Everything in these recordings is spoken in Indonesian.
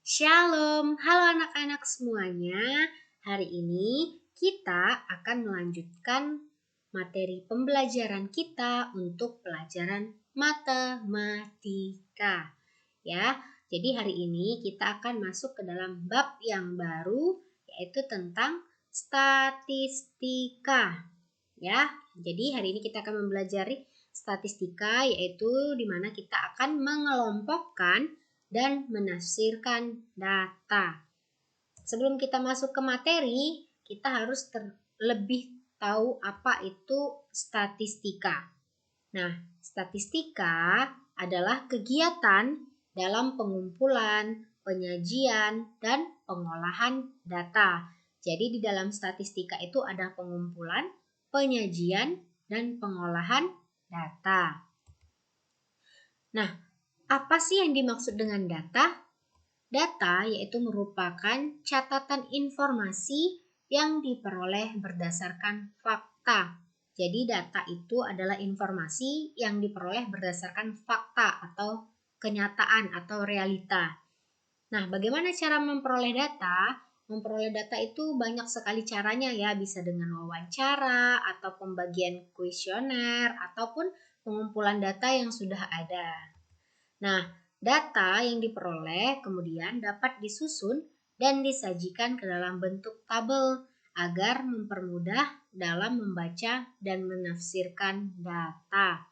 Shalom, halo anak-anak semuanya. Hari ini kita akan melanjutkan materi pembelajaran kita untuk pelajaran matematika. Ya, jadi hari ini kita akan masuk ke dalam bab yang baru, yaitu tentang statistika. Ya, jadi hari ini kita akan mempelajari statistika, yaitu di mana kita akan mengelompokkan dan menafsirkan data. Sebelum kita masuk ke materi, kita harus lebih tahu apa itu statistika. Nah, statistika adalah kegiatan dalam pengumpulan, penyajian, dan pengolahan data. Jadi di dalam statistika itu ada pengumpulan, penyajian, dan pengolahan data. Nah, apa sih yang dimaksud dengan data? Data yaitu merupakan catatan informasi yang diperoleh berdasarkan fakta. Jadi data itu adalah informasi yang diperoleh berdasarkan fakta atau kenyataan atau realita. Nah, bagaimana cara memperoleh data? Memperoleh data itu banyak sekali caranya ya, bisa dengan wawancara atau pembagian kuesioner ataupun pengumpulan data yang sudah ada. Nah, data yang diperoleh kemudian dapat disusun dan disajikan ke dalam bentuk tabel agar mempermudah dalam membaca dan menafsirkan data.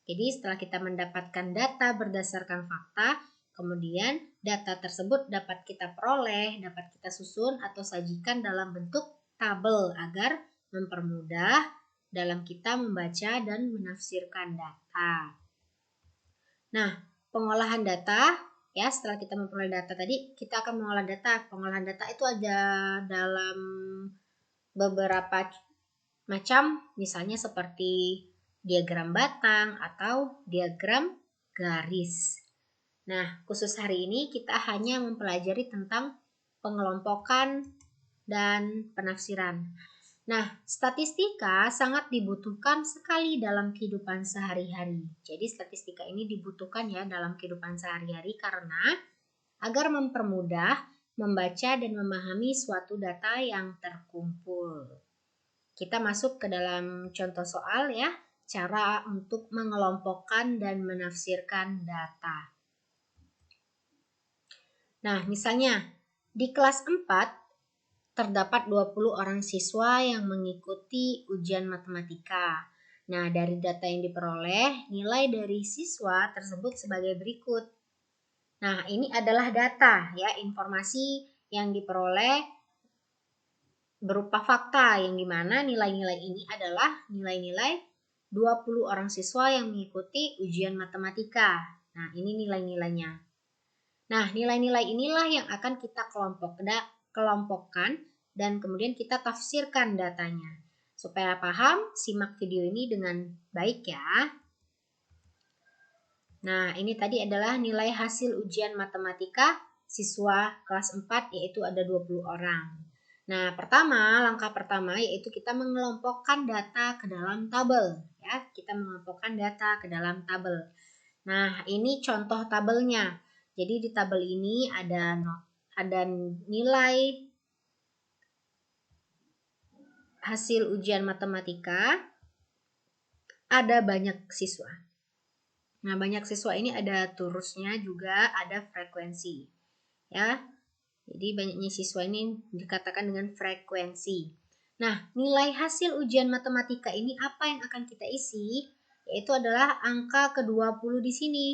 Jadi setelah kita mendapatkan data berdasarkan fakta, kemudian data tersebut dapat kita peroleh, dapat kita susun atau sajikan dalam bentuk tabel agar mempermudah dalam kita membaca dan menafsirkan data. Nah, pengolahan data, ya setelah kita memperoleh data tadi, kita akan mengolah data. Pengolahan data itu ada dalam beberapa macam, misalnya seperti diagram batang atau diagram garis. Nah, khusus hari ini kita hanya mempelajari tentang pengelompokan dan penafsiran. Nah, statistika sangat dibutuhkan sekali dalam kehidupan sehari-hari. Jadi statistika ini dibutuhkan ya dalam kehidupan sehari-hari karena agar mempermudah membaca dan memahami suatu data yang terkumpul. Kita masuk ke dalam contoh soal ya, cara untuk mengelompokkan dan menafsirkan data. Nah, misalnya di kelas 4 terdapat 20 orang siswa yang mengikuti ujian matematika. Nah, dari data yang diperoleh, nilai dari siswa tersebut sebagai berikut. Nah, ini adalah data ya, informasi yang diperoleh berupa fakta yang dimana nilai-nilai ini adalah nilai-nilai 20 orang siswa yang mengikuti ujian matematika. Nah, ini nilai-nilainya. Nah, nilai-nilai inilah yang akan kita kelompokkan dan kemudian kita tafsirkan datanya. Supaya paham, simak video ini dengan baik ya. Nah, ini tadi adalah nilai hasil ujian matematika siswa kelas 4 yaitu ada 20 orang. Nah, langkah pertama yaitu kita mengelompokkan data ke dalam tabel ya. Kita mengelompokkan data ke dalam tabel. Nah, ini contoh tabelnya. Jadi di tabel ini ada nilai hasil ujian matematika, ada banyak siswa. Nah, banyak siswa ini ada turusnya juga, ada frekuensi. Ya. Jadi banyaknya siswa ini dikatakan dengan frekuensi. Nah, nilai hasil ujian matematika ini apa yang akan kita isi? Yaitu adalah angka ke-20 di sini.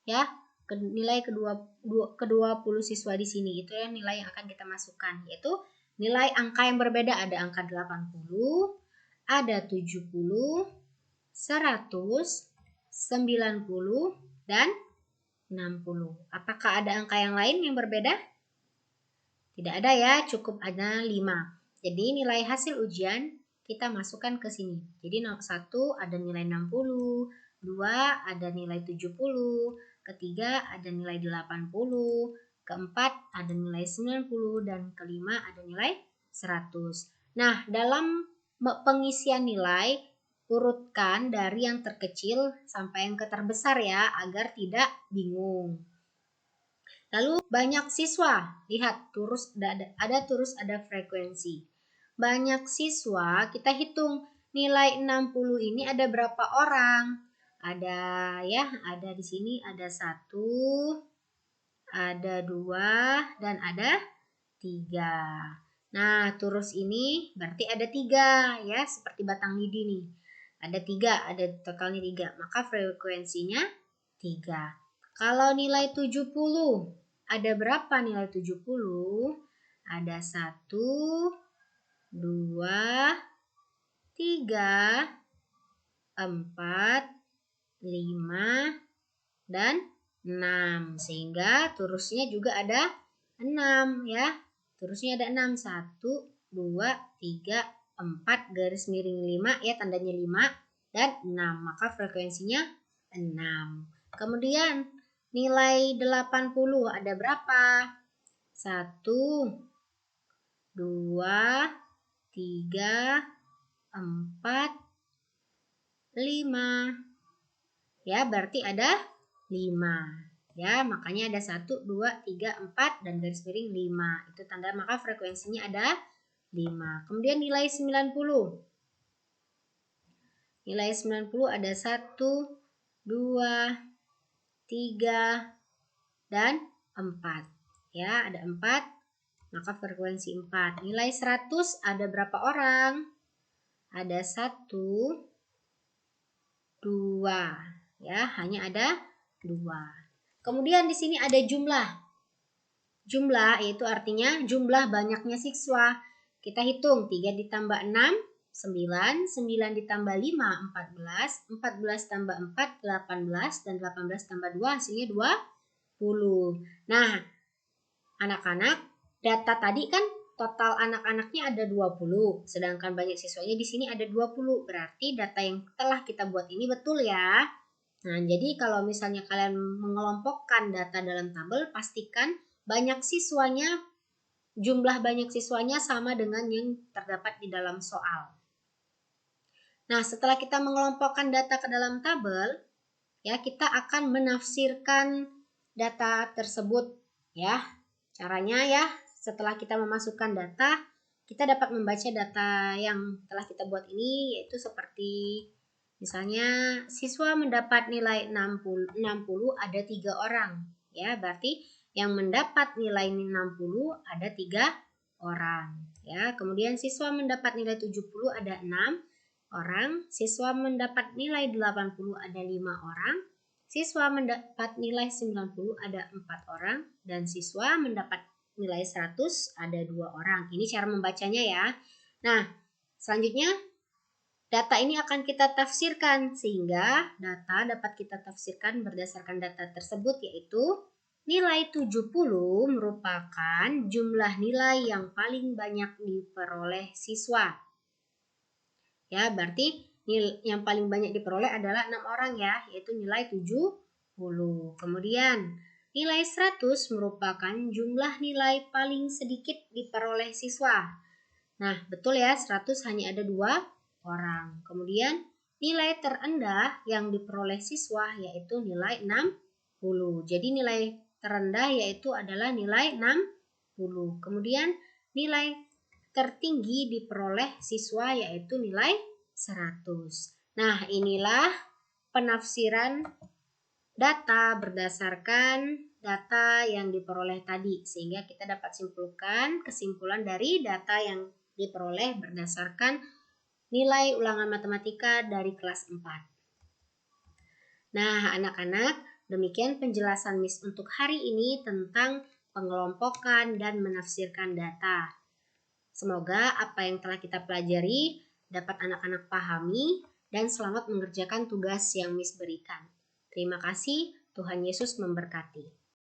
Ya, nilai ke-20 siswa di sini itu yang nilai yang akan kita masukkan, yaitu nilai angka yang berbeda, ada angka 80, ada 70, 100, 90, dan 60. Apakah ada angka yang lain yang berbeda? Tidak ada ya, cukup ada 5. Jadi nilai hasil ujian kita masukkan ke sini. Jadi 1 ada nilai 60, 2 ada nilai 70, ketiga ada nilai 80, keempat ada nilai 90, dan kelima ada nilai 100. Nah, dalam pengisian nilai, urutkan dari yang terkecil sampai yang terbesar ya, agar tidak bingung. Lalu banyak siswa, lihat ada frekuensi. Banyak siswa, kita hitung nilai 60 ini ada berapa orang? Ada di sini ada 1, ada 2, dan ada 3. Nah, terus ini berarti ada 3 ya, seperti batang lidi nih. Ada 3, ada totalnya 3. Maka frekuensinya 3. Kalau nilai 70, ada berapa nilai 70? Ada 1, 2, 3, 4, 5, dan 6. Sehingga terusnya juga ada 6 ya. Terusnya ada 6. 1, 2, 3, 4 garis miring 5 ya, tandanya 5 dan 6. Maka frekuensinya 6. Kemudian nilai 80 ada berapa? 1, 2, 3, 4, 5. Ya, berarti ada 5. Ya, makanya ada 1, 2, 3, 4 dan garis miring 5. Itu tanda, maka frekuensinya ada 5. Kemudian nilai 90. Nilai 90 ada 1, 2, 3, dan 4. Ya, ada 4, maka frekuensi 4. Nilai 100 ada berapa orang? Ada 1, 2. Ya, hanya ada 2. Kemudian di sini ada jumlah. Jumlah yaitu artinya jumlah banyaknya siswa. Kita hitung 3 ditambah 6, 9, 9 ditambah 5, 14, 14 tambah 4, 18, dan 18 tambah 2 hasilnya 20. Nah, anak-anak, data tadi kan total anak-anaknya ada 20, sedangkan banyak siswanya di sini ada 20. Berarti data yang telah kita buat ini betul ya. Nah, jadi kalau misalnya kalian mengelompokkan data dalam tabel, pastikan jumlah banyak siswanya sama dengan yang terdapat di dalam soal. Nah, setelah kita mengelompokkan data ke dalam tabel, ya, kita akan menafsirkan data tersebut, ya. Caranya ya, setelah kita memasukkan data, kita dapat membaca data yang telah kita buat ini, yaitu seperti misalnya siswa mendapat nilai 60 ada 3 orang, ya. Berarti yang mendapat nilai 60 ada 3 orang, ya. Kemudian siswa mendapat nilai 70 ada 6 orang, siswa mendapat nilai 80 ada 5 orang, siswa mendapat nilai 90 ada 4 orang, dan siswa mendapat nilai 100 ada 2 orang. Ini cara membacanya ya. Nah, selanjutnya data ini akan kita tafsirkan, sehingga data dapat kita tafsirkan berdasarkan data tersebut, yaitu nilai 70 merupakan jumlah nilai yang paling banyak diperoleh siswa. Ya, berarti yang paling banyak diperoleh adalah 6 orang ya, yaitu nilai 70. Kemudian nilai 100 merupakan jumlah nilai paling sedikit diperoleh siswa. Nah, betul ya, 100 hanya ada 2 orang. Kemudian nilai terendah yang diperoleh siswa yaitu nilai 60. Jadi nilai terendah yaitu adalah nilai 60. Kemudian nilai tertinggi diperoleh siswa yaitu nilai 100. Nah, inilah penafsiran data berdasarkan data yang diperoleh tadi, sehingga kita dapat simpulkan kesimpulan dari data yang diperoleh berdasarkan nilai ulangan matematika dari kelas 4. Nah, anak-anak, demikian penjelasan Miss untuk hari ini tentang pengelompokan dan menafsirkan data. Semoga apa yang telah kita pelajari dapat anak-anak pahami dan selamat mengerjakan tugas yang Miss berikan. Terima kasih, Tuhan Yesus memberkati.